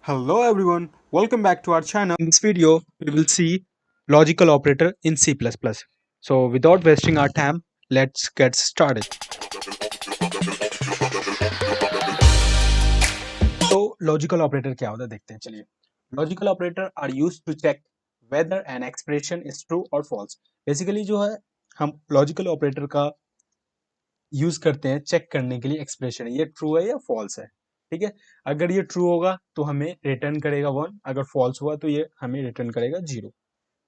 Hello everyone, welcome back to our channel. In this video, we will see logical operator in C++. So without wasting our time, let's get started. तो logical operator क्या होता है देखते हैं चलिए. Logical operator are used to check whether an expression is true और false. Basically जो है हम लॉजिकल ऑपरेटर का यूज करते हैं चेक करने के लिए एक्सप्रेशन ये ट्रू है या फॉल्स है. ठीक है, अगर ये ट्रू होगा तो हमें रिटर्न करेगा 1, अगर फॉल्स हुआ तो ये हमें रिटर्न करेगा 0.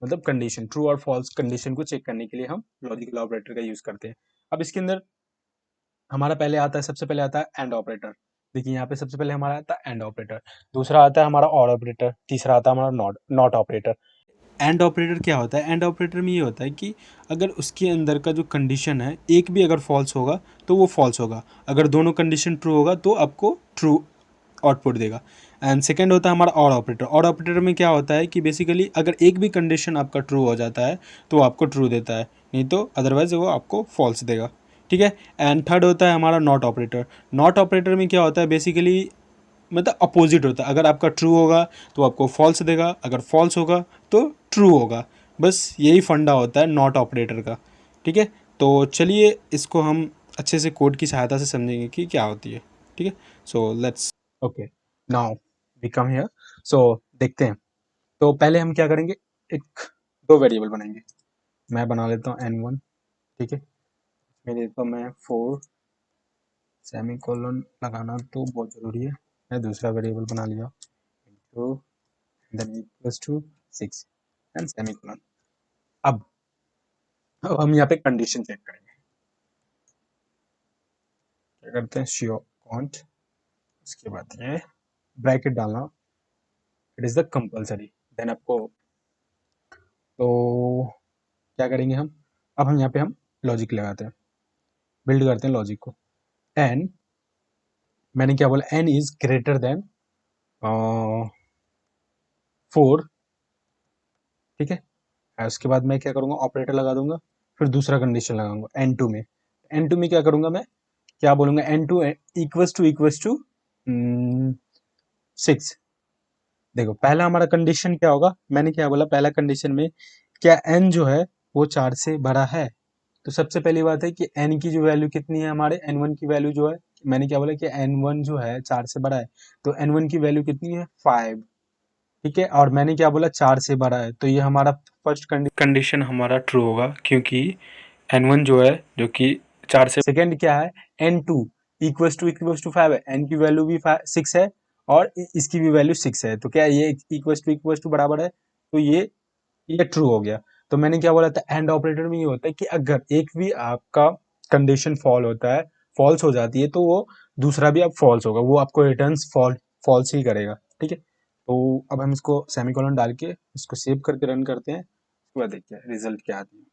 मतलब कंडीशन ट्रू और फॉल्स कंडीशन को चेक करने के लिए हम लॉजिकल ऑपरेटर का यूज करते हैं. अब इसके अंदर हमारा पहले आता है, सबसे पहले आता है एंड ऑपरेटर. देखिए यहाँ पे सबसे पहले हमारा आता है एंड ऑपरेटर, दूसरा आता है हमारा और ऑपरेटर, तीसरा आता है हमारा not not operator. And operator क्या होता है? एंड ऑपरेटर में ये होता है कि अगर उसके अंदर का जो कंडीशन है एक भी अगर फॉल्स होगा तो वो फॉल्स होगा, अगर दोनों कंडीशन ट्रू होगा तो आपको ट्रू आउटपुट देगा. एंड सेकेंड होता है हमारा और ऑपरेटर. और ऑपरेटर में क्या होता है कि बेसिकली अगर एक भी कंडीशन आपका ट्रू हो जाता है तो वो आपको ट्रू देता है, नहीं तो अदरवाइज वो आपको फॉल्स देगा. ठीक है. एंड थर्ड होता है हमारा नॉट ऑपरेटर. नॉट ऑपरेटर में क्या होता है बेसिकली मतलब अपोजिट होता है, अगर आपका ट्रू होगा तो आपको फॉल्स देगा, अगर फॉल्स होगा तो ट्रू होगा. बस यही फंडा होता है नॉट ऑपरेटर का. ठीक है, तो चलिए इसको हम अच्छे से कोड की सहायता से समझेंगे कि क्या होती है. ठीक है, so let's okay now we come here. So देखते हैं. तो पहले हम क्या करेंगे, एक दो वेरिएबल बनाएंगे. मैं बना लेता हूँ n1. ठीक है, मैं देता हूँ मैं 4 सेमी कोलन लगाना तो बहुत ज़रूरी है. मैं दूसरा वेरिएबल बना लिया into then equals to 6 and semi colon. अब हम यहाँ पे कंडीशन चेक करेंगे. क्या करते हैं, श्योर कांट, उसके बाद ये ब्रैकेट डालना, it is the compulsory. Then आपको तो क्या करेंगे हम, अब हम यहाँ पे हम लॉजिक लगाते हैं, बिल्ड करते हैं लॉजिक को. एन, मैंने क्या बोला, एन इज ग्रेटर देन 4. ठीक है, उसके बाद मैं क्या करूँगा, ऑपरेटर लगा दूंगा, फिर दूसरा कंडीशन लगाऊंगा n2 में. n2 में क्या करूँगा, मैं क्या बोलूँगा, n2 इक्वल्स टू 6. देखो पहला हमारा कंडीशन क्या होगा, मैंने क्या बोला पहला कंडीशन में, क्या n जो है वो 4 से बड़ा है. तो सबसे पहली बात है कि n की जो वैल्यू कितनी है, हमारे n1 की वैल्यू जो है, मैंने क्या बोला कि n1 जो है 4 से बड़ा है, तो n1 की वैल्यू कितनी है 5. ठीक है, और मैंने क्या बोला 4 से बड़ा है, तो ये हमारा फर्स्ट कंडीशन हमारा ट्रू होगा क्योंकि n1 जो है जो कि 4 से. सेकेंड क्या है, n2 इक्वल्स टू 5 है, n की वैल्यू भी 6 है और इसकी भी वैल्यू 6 है, तो क्या ये इक्वल्स टू बराबर है, तो ये ट्रू हो गया. तो मैंने क्या बोला था, एंड ऑपरेटर में ये होता है कि अगर एक भी आपका कंडीशन फॉल होता है, फॉल्स हो जाती है, तो वो दूसरा भी अब फॉल्स होगा, वो आपको रिटर्न्स फॉल्स ही करेगा. ठीक है, तो अब हम इसको सेमीकोलन डाल के इसको सेव करके रन करते हैं, उसके बाद देखते हैं रिजल्ट क्या आती है.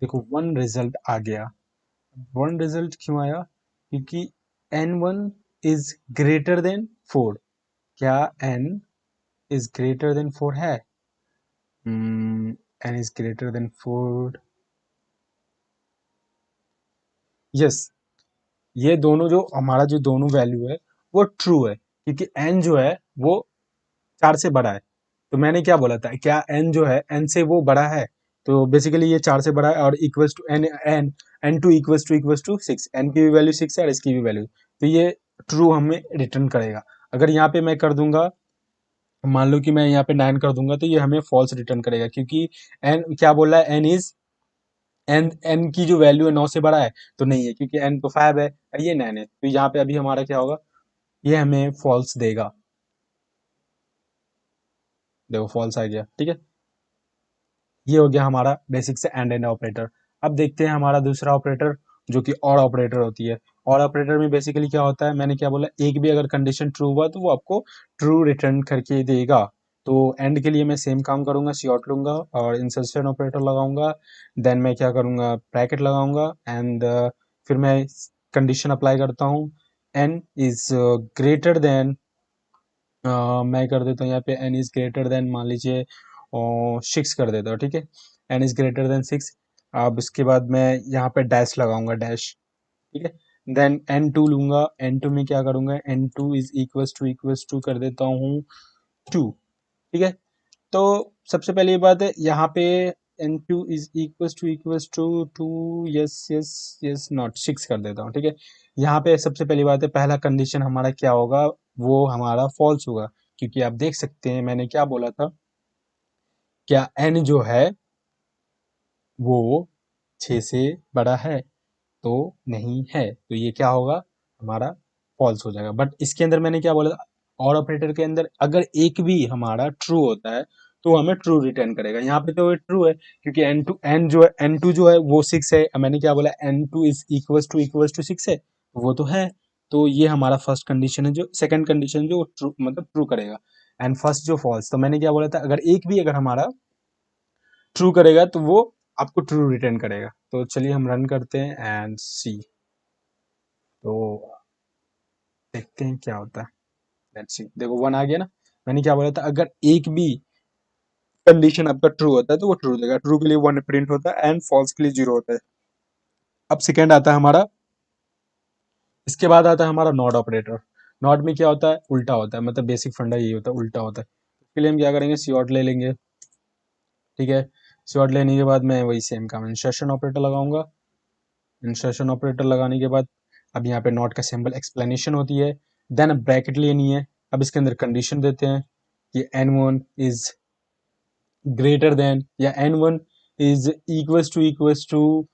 देखो वन रिजल्ट आ गया. वन रिजल्ट क्यों आया, क्योंकि n1 इज ग्रेटर देन 4. क्या n इज ग्रेटर देन 4 है, n is greater than 4. Yes, ये दोनों जो हमारा जो दोनों वैल्यू है वो ट्रू है क्योंकि n जो है वो 4 से बड़ा है. तो मैंने क्या बोला था, क्या n जो है n से वो बड़ा है, तो बेसिकली ये 4 से बड़ा है और equals to n2 equals to 6, n की भी वैल्यू 6 है और इसकी भी वैल्यू, तो ये ट्रू हमें रिटर्न करेगा. अगर यहाँ पे मैं कर दूंगा, मान लो कि मैं यहाँ पे 9 कर दूंगा, तो ये हमें फॉल्स रिटर्न करेगा क्योंकि n क्या बोल रहा है, n इज n की जो वैल्यू है 9 से बड़ा है, तो नहीं है क्योंकि n तो 5 है, ये 9 है, तो यहाँ पे अभी हमारा क्या होगा, ये हमें फॉल्स देगा. देखो फॉल्स आ गया. ठीक है, ये हो गया हमारा बेसिक से एंड ऑपरेटर. अब देखते हैं हमारा दूसरा ऑपरेटर जो कि और ऑपरेटर होती है. और ऑपरेटर में बेसिकली क्या होता है, मैंने क्या बोला, एक भी अगर कंडीशन ट्रू हुआ तो वो आपको ट्रू रिटर्न करके देगा. तो एंड के लिए मैं सेम काम करूंगा, सीआउट लूंगा और इंसर्शन ऑपरेटर लगाऊंगा. देन मैं क्या करूंगा, ब्रैकेट लगाऊंगा एंड फिर मैं कंडीशन अप्लाई करता हूँ, एन इज ग्रेटर देन, मैं कर देता हूँ यहाँ पे एन इज ग्रेटर देन मान लीजिए 6 कर देता हूँ, ठीक है। n is greater than 6। अब इसके बाद मैं यहाँ पे डैश लगाऊंगा, डैश, ठीक है। देन n2 लूंगा, n2 में क्या करूंगा, n2 इज इक्वल्स टू कर देता हूँ 2, ठीक है। तो सबसे पहली बात है यहाँ पे n2 is equals to 2, yes yes yes not 6 कर देता हूँ, ठीक है। यहाँ पे सबसे पहली बात है, पहला कंडीशन हमारा क्या होगा, वो हमारा फॉल्स होगा, क्योंकि आप देख सकते हैं मैंने क्या बोला था, क्या n जो है वो 6 से बड़ा है, तो नहीं है, तो ये क्या होगा, हमारा फॉल्स हो जाएगा। बट इसके अंदर मैंने क्या बोला था, और ऑपरेटर के अंदर अगर एक भी हमारा ट्रू होता है तो हमें ट्रू रिटर्न करेगा। यहाँ पे तो ट्रू है, क्योंकि n2 जो है वो 6 है। मैंने क्या बोला, n2 इज इक्वल्स टू 6 है, वो तो है। तो ये हमारा फर्स्ट कंडीशन है, जो सेकंड कंडीशन जो ट्रू मतलब ट्रू करेगा, एंड फर्स्ट जो फॉल्स। तो मैंने क्या बोला था, अगर एक भी अगर हमारा ट्रू करेगा तो वो आपको ट्रू रिटर्न करेगा। तो चलिए हम रन करते हैं एंड सी, तो देखते हैं क्या होता है। लेट्स सी, देखो 1 आ गया ना। मैंने क्या बोला था, अगर एक भी कंडीशन आपका ट्रू होता है तो वो ट्रू देगा, ट्रू के लिए 1 प्रिंट होता है एंड फॉल्स के लिए 0 होता है। अब सेकेंड आता है हमारा, इसके बाद आता है हमारा नॉट ऑपरेटर। नॉट में क्या होता है, उल्टा होता है, मतलब बेसिक फंडा यही होता है, उल्टा होता है। इसके लिए हम क्या करेंगे, सीऑट ले लेंगे, ठीक है। सीऑट लेने के बाद मैं वही सेम काम इंसर्शन ऑपरेटर लगाऊंगा। इंसर्शन ऑपरेटर लगाने के बाद अब यहाँ पे नॉट का सिंबल एक्सप्लेनेशन होती है, देन अब ब्रैकेट लेनी है। अब इसके अंदर कंडीशन देते हैं कि n1 इज ग्रेटर देन, या n1 इज इक्वल्स टू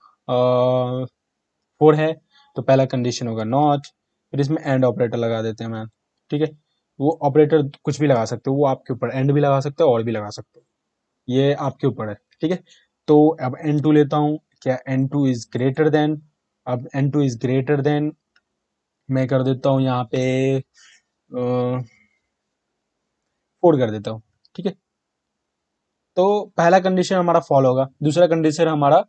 4 है, तो पहला कंडीशन होगा नॉट। फिर इसमें एंड ऑपरेटर लगा देते हैं मैम, ठीक है। वो ऑपरेटर कुछ भी लगा सकते हो, वो आपके ऊपर, एंड भी लगा सकते हो और भी लगा सकते हो, ये आपके ऊपर है, ठीक है। तो अब n2 लेता हूँ, क्या n2 इज ग्रेटर देन, अब n2 इज ग्रेटर देन मैं कर देता हूँ यहाँ पे 4 कर देता हूँ, ठीक है। तो पहला कंडीशन हमारा फॉल होगा, दूसरा कंडीशन हमारा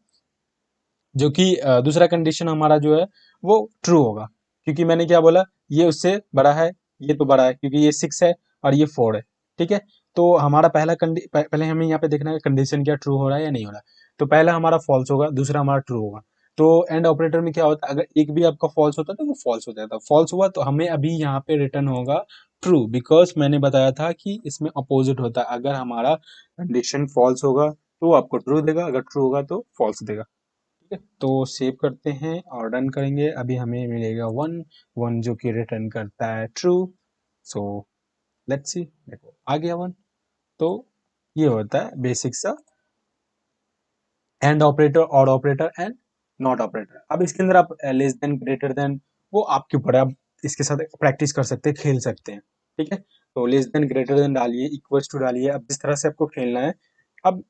जो कि दूसरा कंडीशन हमारा जो है वो ट्रू होगा, क्योंकि मैंने क्या बोला, ये उससे बड़ा है, ये तो बड़ा है क्योंकि ये 6 है और ये 4 है, ठीक है। तो हमारा पहले हमें यहाँ पे देखना है कंडीशन क्या ट्रू हो रहा है या नहीं हो रहा है। तो पहला हमारा फॉल्स होगा, दूसरा हमारा ट्रू होगा। तो एंड ऑपरेटर में क्या होता है, अगर एक भी आपका फॉल्स होता है तो वो फॉल्स हो जाता है। फॉल्स हुआ तो हमें अभी यहाँ पे रिटर्न होगा ट्रू, बिकॉज मैंने बताया था कि इसमें अपोजिट होता है, अगर हमारा कंडीशन फॉल्स होगा तो वो आपको ट्रू देगा, अगर ट्रू होगा तो फॉल्स देगा, ठीक है। तो सेव करते हैं और डन करेंगे। अभी हमें मिलेगा 1 1 जो कि रिटर्न करता है ट्रू। सो लेट्स सी, देखो आ गया 1। तो ये होता है बेसिक सा एंड ऑपरेटर, और ऑपरेटर एंड नॉट ऑपरेटर। अब इसके अंदर आप लेस देन, ग्रेटर देन, वो आपके ऊपर है, आप इसके साथ प्रैक्टिस कर सकते हैं, खेल सकते हैं, ठीक है। तो लेस देन, ग्रेटर देन डालिए, इक्वल्स टू डालिए, अब जिस तरह से आपको खेलना है, अब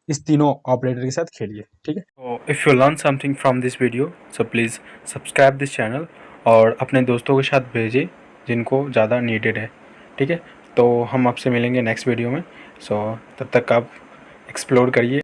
इस तीनों ऑपरेटर के साथ खेलिए, ठीक है। तो if you learn something from this video, so please subscribe this channel और अपने दोस्तों के साथ भेजिए जिनको ज़्यादा नीडेड है, ठीक है। तो हम आपसे मिलेंगे नेक्स्ट वीडियो में। सो तब तक आप एक्सप्लोर करिए।